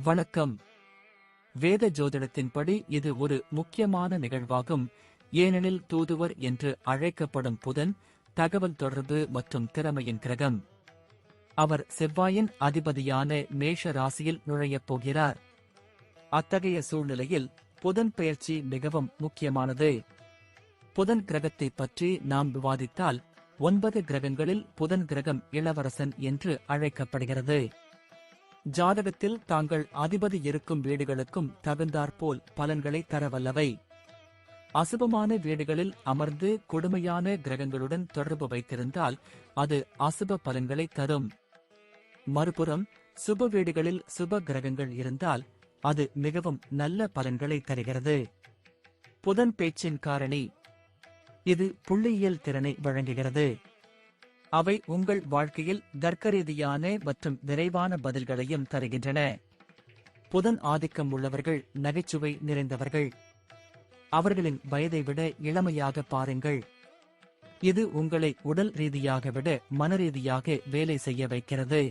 வணக்கம். வேத ஜோதிடத்தின்படி இது ஒரு முக்கியமான நிகழ்வாகும். ஏனெனில் தூதுவர் என்று அழைக்கப்படும் புதன் தகவல் தொடர்பு மற்றும் திறமையின் கிரகம். அவர் செவ்வாயின் அதிபதியான மேஷ ராசியில் நுழையப் போகிறார். அத்தகைய சூழ்நிலையில் புதன் பெயர்ச்சி மிகவும் முக்கியமானது. புதன் கிரகத்தை பற்றி நாம் விவாதித்தால் 9 கிரகங்களில் புதன் கிரகம் இளவரசன் என்று அழைக்கப்படுகிறது. ஜாதகத்தில் தாங்கள் அதிபதி இருக்கும் வீடுகளுக்கும் தகுந்தாற்போல் பலன்களை தரவல்லவை. அசுபமான வீடுகளில் அமர்ந்து கொடுமையான கிரகங்களுடன் தொடர்பு வைத்திருந்தால் அது அசுப பலன்களை தரும். மறுபுறம் சுப வீடுகளில் சுப கிரகங்கள் இருந்தால் அது மிகவும் நல்ல பலன்களை தருகிறது. புதன் பேச்சின் காரணி. இது புள்ளியியல் திறனை வழங்குகிறது. அவை உங்கள் வாழ்க்கையில் தர்க்கரீதியான மற்றும் விரைவான பதில்களையும் தருகின்றன. புதன் ஆதிக்கம் உள்ளவர்கள் நகைச்சுவை நிறைந்தவர்கள். அவர்களின் வயதை விட இளமையாக பாருங்கள். இது உங்களை உடல் ரீதியாக விட மனரீதியாக வேலை செய்ய வைக்கிறது.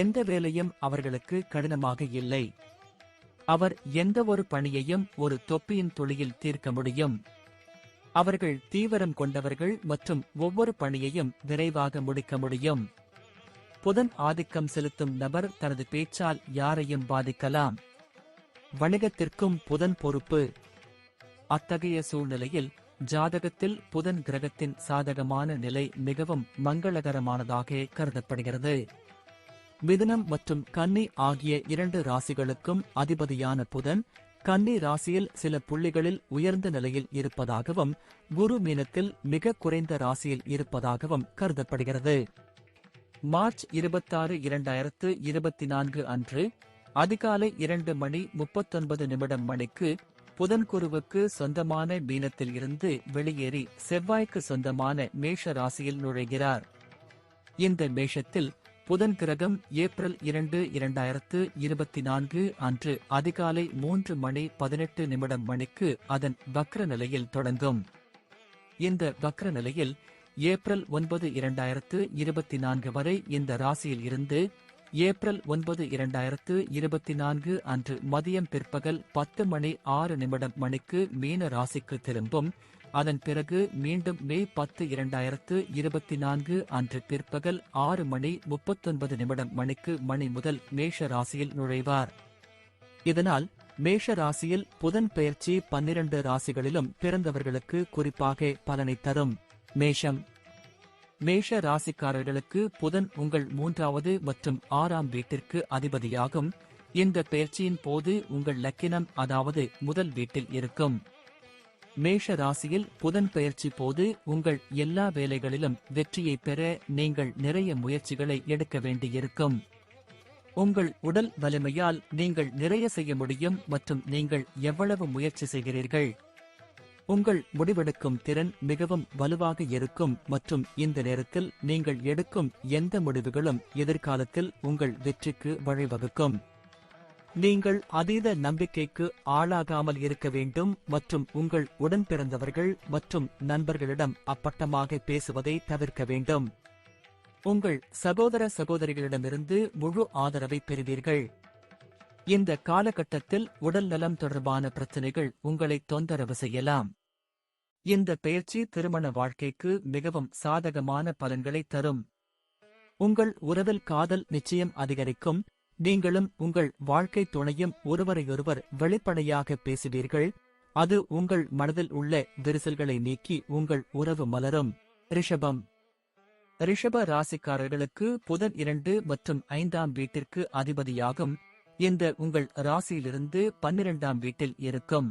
எந்த வேலையும் அவர்களுக்கு கடினமாக இல்லை. அவர் எந்த ஒரு பணியையும் ஒரு தொப்பியின் துளியில் தீர்க்க முடியும். அவர்கள் தீவிரம் கொண்டவர்கள் மற்றும் ஒவ்வொரு பணியையும் விரைவாக முடிக்க முடியும். புதன் ஆதிக்கம் செலுத்தும் நபர் தனது பேச்சால் யாரையும் பாதிக்கலாம். வணிகத்திற்கும் புதன் பொறுப்பு. அத்தகைய சூழ்நிலையில் ஜாதகத்தில் புதன் கிரகத்தின் சாதகமான நிலை மிகவும் மங்களகரமானதாக கருதப்படுகிறது. மிதுனம் மற்றும் கன்னி ஆகிய 2 ராசிகளுக்கும் அதிபதியான புதன் கன்னி ராசியில் சில புள்ளிகளில் உயர்ந்த நிலையில் இருப்பதாகவும் குரு மீனத்தில் மிக குறைந்த ராசியில் இருப்பதாகவும் கருதப்படுகிறது. மார்ச் 26, 2024 அன்று அதிகாலை 2:39 மணிக்கு புதன் குருவுக்கு சொந்தமான மீனத்தில் இருந்து வெளியேறி செவ்வாய்க்கு சொந்தமான மேஷ ராசியில் நுழைகிறார். இந்த மேஷத்தில் புதன் கிரகம் ஏப்ரல் 2, 2024 அன்று அதிகாலை 3:18 மணிக்கு அதன் வக்ர நிலையில் தொடங்கும். இந்த வக்ர நிலையில் ஏப்ரல் 9, 2024 வரை இந்த ராசியில் இருந்து ஏப்ரல் 9, 2024 அன்று மதியம் பிற்பகல் 10:06 மணிக்கு மீன ராசிக்கு திரும்பும். அதன் பிறகு மீண்டும் மே 10, 2024 அன்று பிற்பகல் 6:39 மணிக்கு மணி முதல் மேஷ ராசியில் நுழைவார். இதனால் மேஷ ராசியில் புதன் பெயர்ச்சி 12 ராசிகளிலும் பிறந்தவர்களுக்கு குறிப்பாக பலனை தரும். மேஷம். மேஷ ராசிக்காரர்களுக்கு புதன் உங்கள் 3வது மற்றும் 6ஆம் வீட்டிற்கு அதிபதியாகும். இந்த பெயர்ச்சியின் போது உங்கள் லக்கினம் அதாவது முதல் வீட்டில் இருக்கும். மேஷ ராசியில் புதன் பெயர்ச்சி போது உங்கள் எல்லா வேலைகளிலும் வெற்றியை பெற நீங்கள் நிறைய முயற்சிகளை எடுக்க வேண்டியிருக்கும். உங்கள் உடல் வலிமையால் நீங்கள் நிறைய செய்ய முடியும் மற்றும் நீங்கள் எவ்வளவு முயற்சி செய்கிறீர்கள். உங்கள் முடிவெடுக்கும் திறன் மிகவும் வலுவாக இருக்கும் மற்றும் இந்த நேரத்தில் நீங்கள் எடுக்கும் எந்த முடிவுகளும் எதிர்காலத்தில் உங்கள் வெற்றிக்கு வழிவகுக்கும். நீங்கள் அதீத நம்பிக்கைக்கு ஆளாகாமல் இருக்க வேண்டும் மற்றும் உங்கள் உடன் பிறந்தவர்கள் மற்றும் நண்பர்களிடம் அப்பட்டமாக பேசுவதை தவிர்க்க வேண்டும். உங்கள் சகோதர சகோதரிகளிடமிருந்து முழு ஆதரவை பெறுவீர்கள். இந்த காலகட்டத்தில் உடல் நலம் தொடர்பான பிரச்சனைகள் உங்களை தொந்தரவு செய்யலாம். இந்த பெயர்ச்சி திருமண வாழ்க்கைக்கு மிகவும் சாதகமான பலன்களை தரும். உங்கள் உறவில் காதல் நிச்சயம் அதிகரிக்கும். நீங்களும் உங்கள் வாழ்க்கை துணையும் ஒருவரையொருவர் வெளிப்படையாக பேசுவீர்கள். அது உங்கள் மனதில் உள்ள விரிசல்களை நீக்கி உங்கள் உறவு மலரும். ரிஷபம். ரிஷப ராசிக்காரர்களுக்கு புதன் 2 மற்றும் 5ஆம் வீட்டிற்கு அதிபதியாகும். இந்த உங்கள் ராசியிலிருந்து 12ஆம் வீட்டில் இருக்கும்.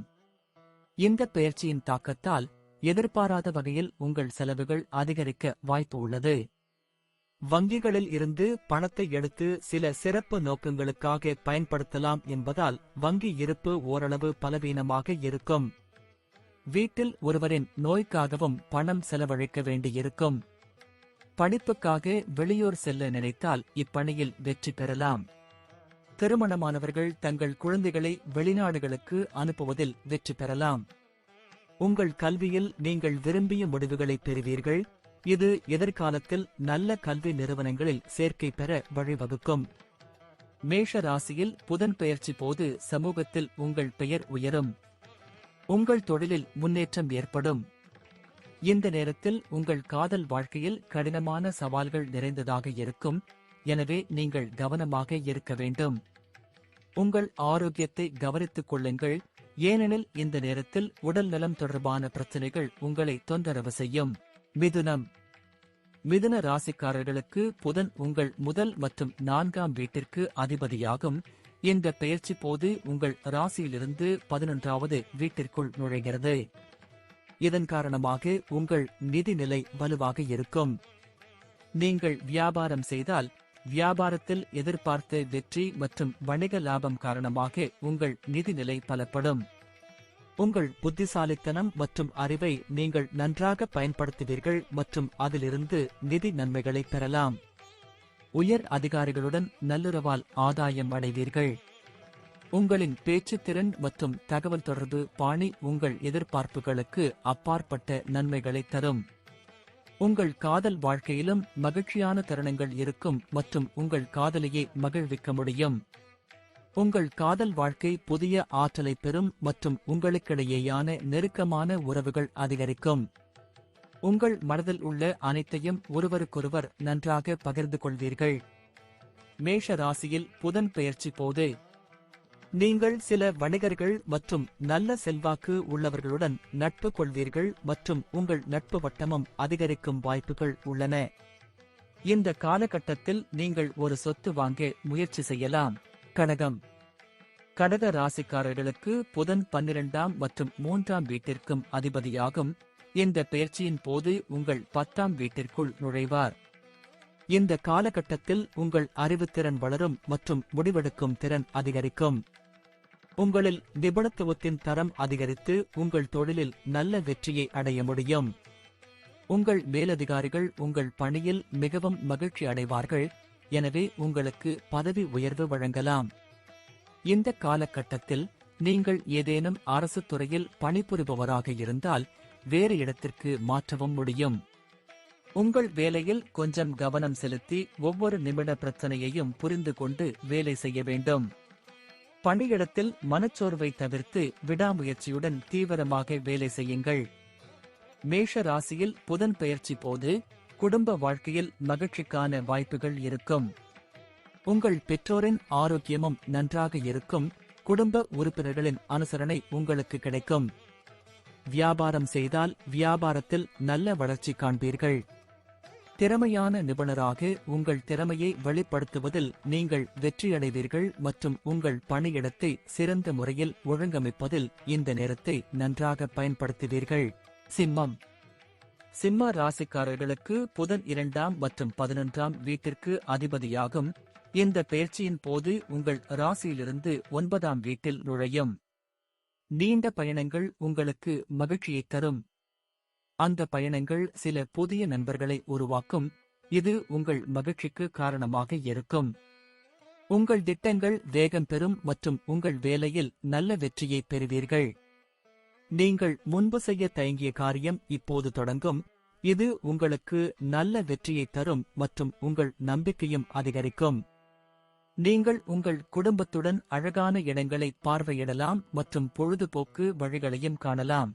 இந்த பெயர்ச்சியின் தாக்கத்தால் எதிர்பாராத வகையில் உங்கள் செலவுகள் அதிகரிக்க வாய்ப்பு உள்ளது. வங்கிகளில் இருந்து பணத்தை எடுத்து சில சிறப்பு நோக்கங்களுக்காக பயன்படுத்தலாம் என்பதால் வங்கி இருப்பு ஓரளவு பலவீனமாக இருக்கும். வீட்டில் ஒருவரின் நோய்க்காகவும் பணம் செலவழிக்க வேண்டியிருக்கும். படிப்புக்காக வெளியூர் செல்ல நினைத்தால் இப்பணியில் வெற்றி பெறலாம். திருமணமானவர்கள் தங்கள் குழந்தைகளை வெளிநாடுகளுக்கு அனுப்புவதில் வெற்றி பெறலாம். உங்கள் கல்வியில் நீங்கள் விரும்பிய முடிவுகளை பெறுவீர்கள். இது எதிர்காலத்தில் நல்ல கல்வி நிறுவனங்களில் சேர்க்கை பெற வழிவகுக்கும். மேஷ ராசியில் புதன் பெயர்ச்சி போது சமூகத்தில் உங்கள் பெயர் உயரும். உங்கள் தொழிலில் முன்னேற்றம் ஏற்படும். இந்த நேரத்தில் உங்கள் காதல் வாழ்க்கையில் கடினமான சவால்கள் நிறைந்ததாக இருக்கும். எனவே நீங்கள் கவனமாக இருக்க வேண்டும். உங்கள் ஆரோக்கியத்தை கவனித்துக் கொள்ளுங்கள், ஏனெனில் இந்த நேரத்தில் உடல் நலம் தொடர்பான பிரச்சனைகள் உங்களை தொந்தரவு செய்யும். மிதுனம். மிதுன ராசிக்காரர்களுக்கு புதன் உங்கள் முதல் மற்றும் 4ஆம் வீட்டிற்கு அதிபதியாகும். இந்த பெயர்ச்சி போது உங்கள் ராசியிலிருந்து 11வது வீட்டிற்குள் நுழைகிறது. இதன் காரணமாக உங்கள் நிதி நிலை வலுவாக இருக்கும். நீங்கள் வியாபாரம் செய்தால் வியாபாரத்தில் எதிர்பார்த்த வெற்றி மற்றும் வணிக லாபம் காரணமாக உங்கள் நிதி நிலை பலப்படும். உங்கள் புத்திசாலித்தனம் மற்றும் அறிவை நீங்கள் நன்றாக பயன்படுத்துவீர்கள் மற்றும் அதிலிருந்து நிதி நன்மைகளை பெறலாம். உயர் அதிகாரிகளுடன் நல்லுறவால் ஆதாயம் அடைவீர்கள். உங்களின் பேச்சு திறன் மற்றும் தகவல் தொடர்பு பாணி உங்கள் எதிர்பார்ப்புகளுக்கு அப்பாற்பட்ட நன்மைகளை தரும். உங்கள் காதல் வாழ்க்கையிலும் மகிழ்ச்சியான தருணங்கள் இருக்கும் மற்றும் உங்கள் காதலியை மகிழ்விக்க முடியும். உங்கள் காதல் வாழ்க்கை புதிய ஆற்றலை பெறும் மற்றும் உங்களுக்கிடையேயான நெருக்கமான உறவுகள் அதிகரிக்கும். உங்கள் மனதில் உள்ள அனைத்தையும் ஒருவருக்கொருவர் நன்றாக பகிர்ந்து கொள்வீர்கள். மேஷ ராசியில் புதன் பெயர்ச்சி போது நீங்கள் சில வணிகர்கள் மற்றும் நல்ல செல்வாக்கு உள்ளவர்களுடன் நட்பு கொள்வீர்கள் மற்றும் உங்கள் நட்பு வட்டமும் அதிகரிக்கும் வாய்ப்புகள் உள்ளன. இந்த காலகட்டத்தில் நீங்கள் ஒரு சொத்து வாங்க முயற்சி செய்யலாம். கடகம். கடக ராசிக்காரர்களுக்கு புதன் 12ஆம் மற்றும் 3ஆம் வீட்டிற்கும் அதிபதியாகும். இந்த பெயர்ச்சியின் போது உங்கள் 10ஆம் வீட்டிற்குள் நுழைவார். இந்த காலகட்டத்தில் உங்கள் அறிவுத்திறன் வளரும் மற்றும் முடிவெடுக்கும் திறன் அதிகரிக்கும். உங்களில் நிபுணத்துவத்தின் தரம் அதிகரித்து உங்கள் தொழிலில் நல்ல வெற்றியை அடைய முடியும். உங்கள் மேலதிகாரிகள் உங்கள் பணியில் மிகவும் மகிழ்ச்சி அடைவார்கள், எனவே உங்களுக்கு பதவி உயர்வு வழங்கலாம். இந்த காலகட்டத்தில் நீங்கள் ஏதேனும் அரசு துறையில் பணிபுரிபவராக இருந்தால் வேறு இடத்திற்கு மாற்றவும் முடியும். உங்கள் வேலையில் கொஞ்சம் கவனம் செலுத்தி ஒவ்வொரு நிமிட பிரச்சனையையும் புரிந்து கொண்டு வேலை செய்ய வேண்டும். பணியிடத்தில் மனச்சோர்வை தவிர்த்து விடாமுயற்சியுடன் தீவிரமாக வேலை செய்யுங்கள். மேஷ ராசியில் புதன் பெயர்ச்சி போது குடும்ப வாழ்க்கையில் மகிழ்ச்சிக்கான வாய்ப்புகள் இருக்கும். உங்கள் பெற்றோரின் ஆரோக்கியமும் நன்றாக இருக்கும். குடும்ப உறுப்பினர்களின் அனுசரணை உங்களுக்கு கிடைக்கும். வியாபாரம் செய்தால் வியாபாரத்தில் நல்ல வளர்ச்சி காண்பீர்கள். திறமையான நிபுணராக உங்கள் திறமையை வெளிப்படுத்துவதில் நீங்கள் வெற்றியடைவீர்கள் மற்றும் உங்கள் பணியிடத்தை சிறந்த முறையில் ஒழுங்கமைப்பதில் இந்த நேரத்தை நன்றாக பயன்படுத்துவீர்கள். சிம்மம். சிம்ம ராசிக்காரர்களுக்கு புதன் 2ஆம் மற்றும் 11ஆம் வீட்டிற்கு அதிபதியாகும். இந்த பெயர்ச்சியின் போது உங்கள் ராசியிலிருந்து 9ஆம் வீட்டில் நுழையும். நீண்ட பயணங்கள் உங்களுக்கு மகிழ்ச்சியை தரும். அந்த பயணங்கள் சில புதிய நண்பர்களை உருவாக்கும். இது உங்கள் மகிழ்ச்சிக்கு காரணமாக இருக்கும். உங்கள் திட்டங்கள் வேகம் பெறும் மற்றும் உங்கள் வேலையில் நல்ல வெற்றியை பெறுவீர்கள். நீங்கள் முன்பு செய்ய தயங்கிய காரியம் இப்போது தொடங்கும். இது உங்களுக்கு நல்ல வெற்றியை தரும் மற்றும் உங்கள் நம்பிக்கையும் அதிகரிக்கும். நீங்கள் உங்கள் குடும்பத்துடன் அழகான இடங்களை பார்வையிடலாம் மற்றும் பொழுதுபோக்கு வழிகளையும் காணலாம்.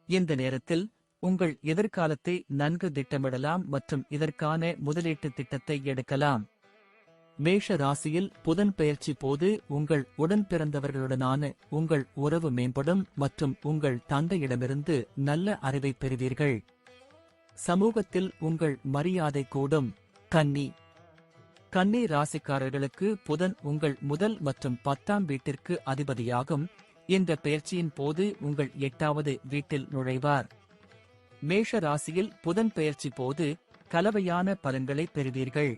இந்த நேரத்தில் உங்கள் எதிர்காலத்தை நன்கு திட்டமிடலாம் மற்றும் இதற்கான முதலீட்டு திட்டத்தை எடுக்கலாம். மேஷ ராசியில் புதன் பெயர்ச்சி போது உங்கள் உடன் பிறந்தவர்களுடனான உங்கள் உறவு மேம்படும் மற்றும் உங்கள் தந்தையிடமிருந்து நல்ல அறிவை பெறுவீர்கள். சமூகத்தில் உங்கள் மரியாதை கூடும். கன்னி. கன்னி ராசிக்காரர்களுக்கு புதன் உங்கள் முதல் மற்றும் 10ஆம் வீட்டிற்கு அதிபதியாகும். இந்த பெயர்ச்சியின் போது உங்கள் 8வது வீட்டில் நுழைவார். மேஷ ராசியில் புதன் பெயர்ச்சி போது கலவையான பலன்களை பெறுவீர்கள்.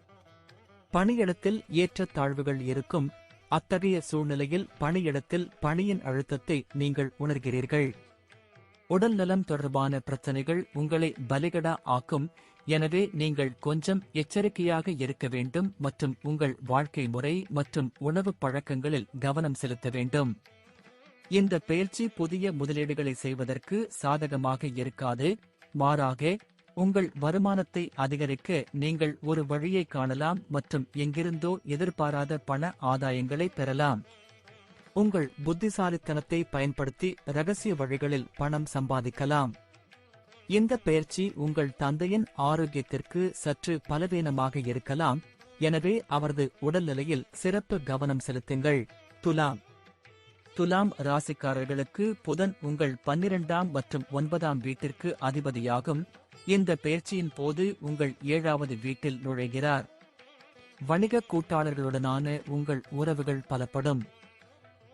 பணியிடத்தில் ஏற்ற தாழ்வுகள் இருக்கும். அத்தகைய சூழ்நிலையில் பணியிடத்தில் பணியின் அழுத்தத்தை நீங்கள் உணர்கிறீர்கள். உடல் நலம் தொடர்பான பிரச்சனைகள் உங்களை பலிகடா ஆக்கும். எனவே நீங்கள் கொஞ்சம் எச்சரிக்கையாக இருக்க வேண்டும் மற்றும் உங்கள் வாழ்க்கை முறை மற்றும் உணவு பழக்கங்களில் கவனம் செலுத்த வேண்டும். இந்த பெயர்ச்சி புதிய முதலீடுகளை செய்வதற்கு சாதகமாக இருக்காது. மாறாக உங்கள் வருமானத்தை அதிகரிக்க நீங்கள் ஒரு வழியை காணலாம் மற்றும் எங்கிருந்தோ எதிர்பாராத பண ஆதாயங்களை பெறலாம். உங்கள் புத்திசாலித்தனத்தை பயன்படுத்தி ரகசிய வழிகளில் பணம் சம்பாதிக்கலாம். இந்த பயிற்சி உங்கள் தந்தையின் ஆரோக்கியத்திற்கு சற்று பலவீனமாக இருக்கலாம், எனவே அவரது உடல்நிலையில் சிறப்பு கவனம் செலுத்துங்கள். துலாம் ராசிக்காரர்களுக்கு புதன் உங்கள் 12ஆம் மற்றும் 9ஆம் வீட்டிற்கு அதிபதியாகும். இந்த பயிற்சியின் போது உங்கள் 7வது வீட்டில் நுழைகிறார். வணிக கூட்டாளர்களுடனான உங்கள் உறவுகள் பலப்படும்.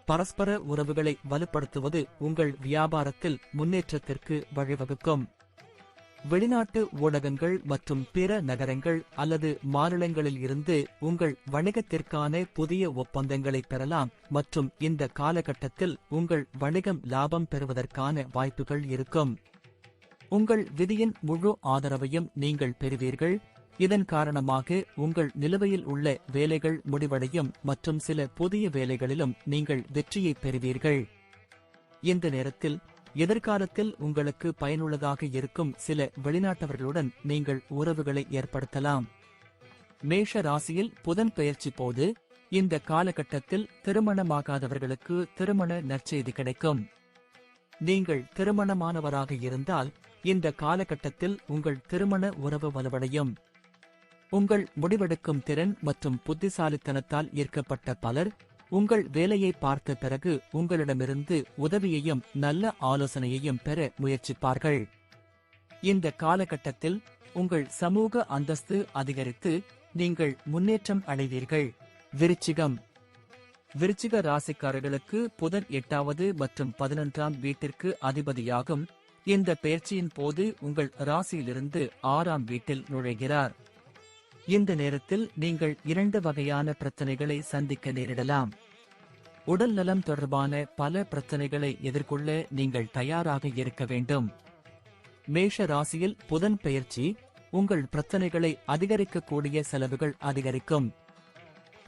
பரஸ்பர உறவுகளை வலுப்படுத்துவது உங்கள் வியாபாரத்தில் முன்னேற்றத்திற்கு வழிவகுக்கும். வெளிநாட்டு ஊடகங்கள் மற்றும் பிற நகரங்கள் அல்லது மாநிலங்களில் இருந்து உங்கள் வணிகத்திற்கான புதிய ஒப்பந்தங்களை பெறலாம் மற்றும் இந்த காலகட்டத்தில் உங்கள் வணிகம் லாபம் பெறுவதற்கான வாய்ப்புகள் இருக்கும். உங்கள் விதியின் முழு ஆதரவையும் நீங்கள் பெறுவீர்கள். இதன் காரணமாக உங்கள் நிலுவையில் உள்ள வேலைகள் முடிவடையும் மற்றும் சில புதிய வேலைகளிலும் நீங்கள் வெற்றியை பெறுவீர்கள். இந்த நேரத்தில் எதிர்காலத்தில் உங்களுக்கு பயனுள்ளதாக இருக்கும் சில வெளிநாட்டவர்களுடன் நீங்கள் உறவுகளை ஏற்படுத்தலாம். மேஷ ராசியில் புதன் பெயர்ச்சி போது இந்த காலகட்டத்தில் திருமணமாகாதவர்களுக்கு திருமண நற்செய்தி கிடைக்கும். நீங்கள் திருமணமானவராக இருந்தால் இந்த காலகட்டத்தில் உங்கள் திருமண உறவு வலுவடையும். உங்கள் முடிவெடுக்கும் திறன் மற்றும் புத்திசாலித்தனத்தால் ஈர்க்கப்பட்ட பலர் உங்கள் வேலையை பார்த்த பிறகு உங்களிடமிருந்து உதவியையும் நல்ல ஆலோசனையையும் பெற முயற்சிப்பார்கள். இந்த காலகட்டத்தில் உங்கள் சமூக அந்தஸ்து அதிகரித்து நீங்கள் முன்னேற்றம் அடைவீர்கள். விருச்சிக ராசிக்காரர்களுக்கு புதன் 8வது மற்றும் 11ஆம் வீட்டிற்கு அதிபதியாகும். இந்த பெயர்ச்சியின் போது உங்கள் ராசியிலிருந்து 6ஆம் வீட்டில் நுழைகிறார். இந்த நேரத்தில் நீங்கள் 2 வகையான பிரச்சனைகளை சந்திக்க நேரிடலாம். உடல் நலம் தொடர்பான பல பிரச்சனைகளை எதிர்கொள்ள நீங்கள் தயாராக இருக்க வேண்டும். மேஷ ராசியில் புதன் பெயர்ச்சி உங்கள் பிரச்சனைகளை அதிகரிக்கக்கூடிய செலவுகள் அதிகரிக்கும்.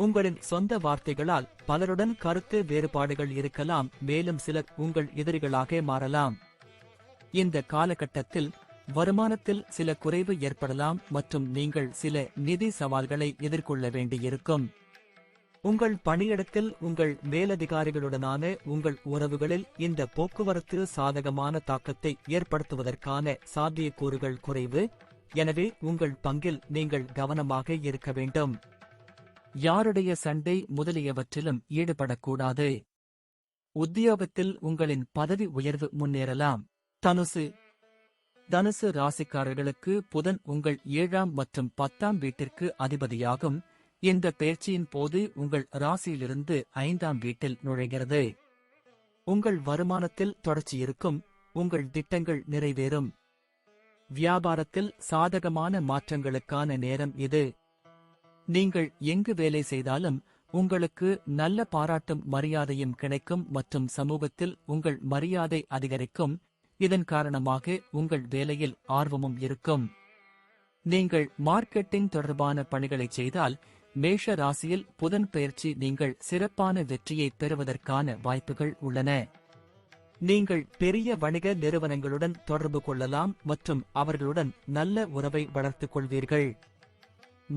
உங்களின் சொந்த வார்த்தைகளால் பலருடன் கருத்து வேறுபாடுகள் இருக்கலாம், மேலும் சிலர் உங்கள் எதிரிகளாக மாறலாம். இந்த காலகட்டத்தில் வருமானத்தில் சில குறைவு ஏற்படலாம் மற்றும் நீங்கள் சில நிதி சவால்களை எதிர்கொள்ள வேண்டியிருக்கும். உங்கள் பணியிடத்தில் உங்கள் மேலதிகாரிகளுடனான உங்கள் உறவுகளில் இந்த போக்குவரத்து சாதகமான தாக்கத்தை ஏற்படுத்துவதற்கான சாத்தியக்கூறுகள் குறைவு, எனவே உங்கள் பங்கில் நீங்கள் கவனமாக இருக்க வேண்டும். யாருடைய சண்டை முதலியவற்றிலும் ஈடுபடக்கூடாது. உத்தியோகத்தில் உங்களின் பதவி உயர்வு முன்னேறலாம். தனுசு ராசிக்காரர்களுக்கு புதன் உங்கள் 7ஆம் மற்றும் 10ஆம் வீட்டிற்கு அதிபதியாகும். இந்த பெயர்ச்சியின் போது உங்கள் ராசியிலிருந்து 5ஆம் வீட்டில் நுழைகிறது. உங்கள் வருமானத்தில் தொடர்ச்சி இருக்கும். உங்கள் திட்டங்கள் நிறைவேறும். வியாபாரத்தில் சாதகமான மாற்றங்களுக்கான நேரம் இது. நீங்கள் எங்கு வேலை செய்தாலும் உங்களுக்கு நல்ல பாராட்டும் மரியாதையும் கிடைக்கும் மற்றும் சமூகத்தில் உங்கள் மரியாதை அதிகரிக்கும். இதன் காரணமாக உங்கள் வேலையில் ஆர்வமும் இருக்கும். நீங்கள் மார்க்கெட்டிங் தொடர்பான பணிகளை செய்தால் மேஷ ராசியில் புதன் பெயர்ச்சி நீங்கள் சிறப்பான வெற்றியை பெறுவதற்கான வாய்ப்புகள் உள்ளன. நீங்கள் பெரிய வணிக நிறுவனங்களுடன் தொடர்பு கொள்ளலாம் மற்றும் அவர்களுடன் நல்ல உறவை வளர்த்துக் கொள்வீர்கள்.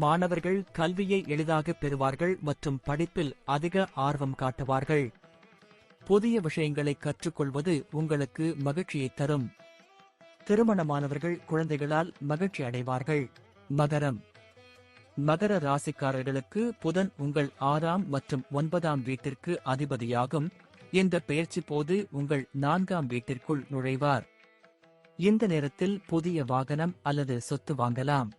மாணவர்கள் கல்வியை எளிதாக பெறுவார்கள் மற்றும் படிப்பில் அதிக ஆர்வம் காட்டுவார்கள். புதிய விஷயங்களை கற்றுக்கொள்வது உங்களுக்கு மகிழ்ச்சியை தரும். திருமணமானவர்கள் குழந்தைகளால் மகிழ்ச்சி அடைவார்கள். மகர ராசிக்காரர்களுக்கு புதன் உங்கள் 6ஆம் மற்றும் 9ஆம் வீட்டிற்கு அதிபதியாகும். இந்த பெயர்ச்சி போது உங்கள் 4ஆம் வீட்டிற்குள் நுழைவார். இந்த நேரத்தில் புதிய வாகனம் அல்லது சொத்து வாங்கலாம்.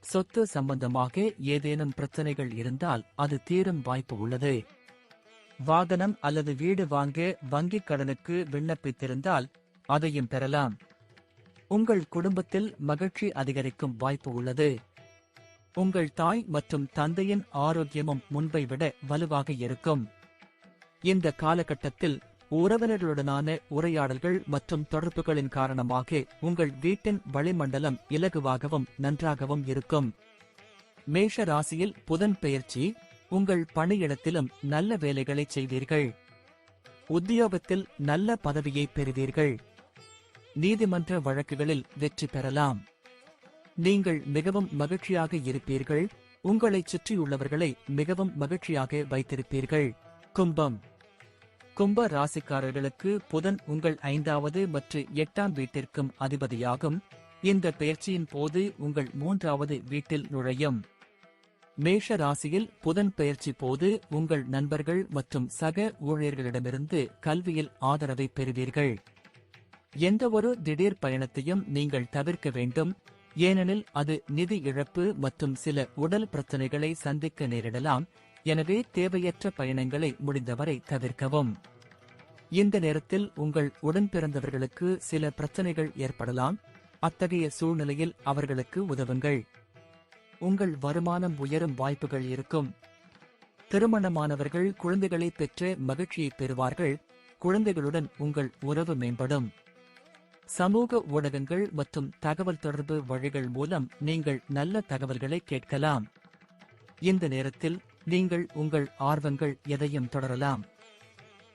சொத்து சம்பந்தமாக ஏதேனும் பிரச்சனைகள் இருந்தால் அது தீரும் வாய்ப்பு உள்ளது. வாகனம் அல்லது வீடு வாங்க வங்கிக் கடனுக்கு விண்ணப்பித்திருந்தால் அதையும் பெறலாம். உங்கள் குடும்பத்தில் மகிழ்ச்சி அதிகரிக்கும் வாய்ப்பு உள்ளது. உங்கள் தாய் மற்றும் தந்தையின் ஆரோக்கியமும் முன்பை விட வலுவாக இருக்கும். இந்த காலகட்டத்தில் உறவினர்களுடனான உரையாடல்கள் மற்றும் தொடர்புகளின் காரணமாக உங்கள் வீட்டின் வளிமண்டலம் இலகுவாகவும் நன்றாகவும் இருக்கும். மேஷ ராசியில் புதன் பெயர்ச்சி உங்கள் பணியிடத்திலும் நல்ல வேலைகளை செய்வீர்கள். உத்தியோகத்தில் நல்ல பதவியை பெறுவீர்கள். நீதிமன்ற வழக்குகளில் வெற்றி பெறலாம். நீங்கள் மிகவும் மகிழ்ச்சியாக இருப்பீர்கள், உங்களைச் சுற்றியுள்ளவர்களை மிகவும் மகிழ்ச்சியாக வைத்திருப்பீர்கள். கும்பம். கும்ப ராசிக்காரர்களுக்கு புதன் உங்கள் 5வது மற்றும் 8ஆம் வீட்டிற்கும் அதிபதியாகும். இந்த பெயர்ச்சியின் போது உங்கள் 3வது வீட்டில் நுழையும். மேஷ ராசியில் புதன் பெயர்ச்சி போது உங்கள் நண்பர்கள் மற்றும் சக ஊழியர்களிடமிருந்து கல்வியில் ஆதரவை பெறுவீர்கள். எந்தவொரு திடீர் பயணத்தையும் நீங்கள் தவிர்க்க வேண்டும், ஏனெனில் அது நிதி இழப்பு மற்றும் சில உடல் பிரச்சனைகளை சந்திக்க நேரிடலாம். எனவே தேவையற்ற பயணங்களை முடிந்தவரை தவிர்க்கவும். இந்த நேரத்தில் உங்கள் உடன்பிறந்தவர்களுக்கு சில பிரச்சனைகள் ஏற்படலாம். அத்தகைய சூழ்நிலையில் அவர்களுக்கு உதவுங்கள். உங்கள் வருமானம் உயரும் வாய்ப்புகள் இருக்கும். திருமணமானவர்கள் குழந்தைகளை பெற்று மகிழ்ச்சியை பெறுவார்கள். குழந்தைகளுடன் உங்கள் உறவு மேம்படும். சமூக ஊடகங்கள் மற்றும் தகவல் தொடர்பு வழிகள் மூலம் நீங்கள் நல்ல தகவல்களை கேட்கலாம். இந்த நேரத்தில் நீங்கள் உங்கள் ஆர்வங்கள் எதையும் தொடரலாம்.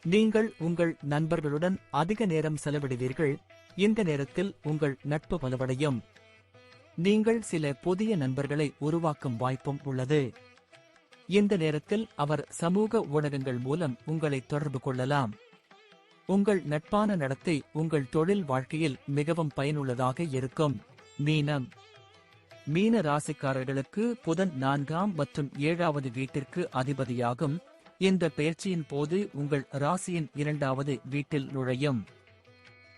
நீங்கள் உங்கள் நண்பர்களுடன் அதிக நேரம் செலவிடுவீர்கள். இந்த நேரத்தில் உங்கள் நட்பு வலுவடையும். நீங்கள் சில புதிய நண்பர்களை உருவாக்கும் வாய்ப்பும் உள்ளது. இந்த நேரத்தில் அவர் சமூக ஊடகங்கள் மூலம் உங்களை தொடர்பு கொள்ளலாம். உங்கள் நட்பான நடத்தை உங்கள் தொழில் வாழ்க்கையில் மிகவும் பயனுள்ளதாக இருக்கும். மீனம். மீன ராசிக்காரர்களுக்கு புதன் 4ஆம் மற்றும் 7வது வீட்டிற்கு அதிபதியாகும். இந்த பெயர்ச்சியின் போது உங்கள் ராசியின் 2வது வீட்டில் நுழையும்.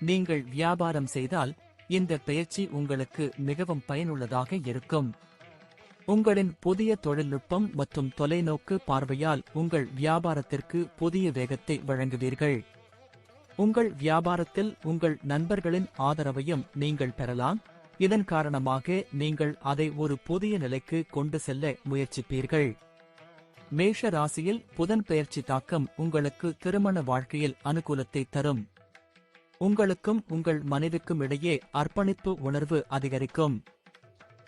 நீங்கள் வியாபாரம் செய்தால் இந்த பெயர்ச்சி உங்களுக்கு மிகவும் பயனுள்ளதாக இருக்கும். உங்களின் புதிய தொழில்நுட்பம் மற்றும் தொலைநோக்கு பார்வையால் உங்கள் வியாபாரத்திற்கு புதிய வேகத்தை வழங்குவீர்கள். உங்கள் வியாபாரத்தில் உங்கள் நண்பர்களின் ஆதரவையும் நீங்கள் பெறலாம். இதன் காரணமாக நீங்கள் அதை ஒரு புதிய நிலைக்கு கொண்டு செல்ல முயற்சிப்பீர்கள். மேஷ ராசியில் புதன் பெயர்ச்சி தாக்கம் உங்களுக்கு திருமண வாழ்க்கையில் அனுகூலத்தை தரும். உங்களுக்கும் உங்கள் மனைவிக்கும் இடையே அர்ப்பணிப்பு உணர்வு அதிகரிக்கும்.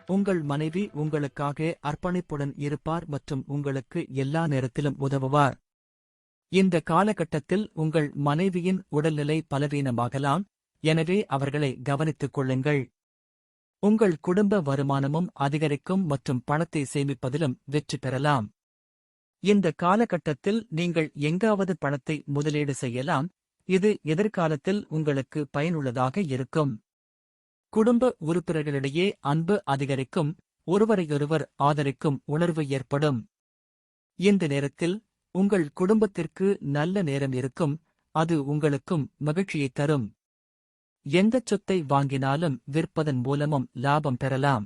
உங்கள் மனைவி உங்களுக்காக அர்ப்பணிப்புடன் இருப்பார் மற்றும் உங்களுக்கு எல்லா நேரத்திலும் உதவுவார். இந்த காலகட்டத்தில் உங்கள் மனைவியின் உடல்நிலை பலவீனமாகலாம், எனவே அவர்களை கவனித்துக் கொள்ளுங்கள். உங்கள் குடும்ப வருமானமும் அதிகரிக்கும் மற்றும் பணத்தை சேமிப்பதிலும் வெற்றி பெறலாம். இந்த காலகட்டத்தில் நீங்கள் எங்காவது பணத்தை முதலீடு செய்யலாம், இது எதிர்காலத்தில் உங்களுக்கு பயனுள்ளதாக இருக்கும். குடும்ப உறுப்பினர்களிடையே அன்பு அதிகரிக்கும், ஒருவரையொருவர் ஆதரிக்கும் உணர்வு ஏற்படும். இந்த நேரத்தில் உங்கள் குடும்பத்திற்கு நல்ல நேரம் இருக்கும், அது உங்களுக்கும் மகிழ்ச்சியை தரும். எந்தச் சொத்தை வாங்கினாலும் விற்பதன் மூலமும் லாபம் பெறலாம்.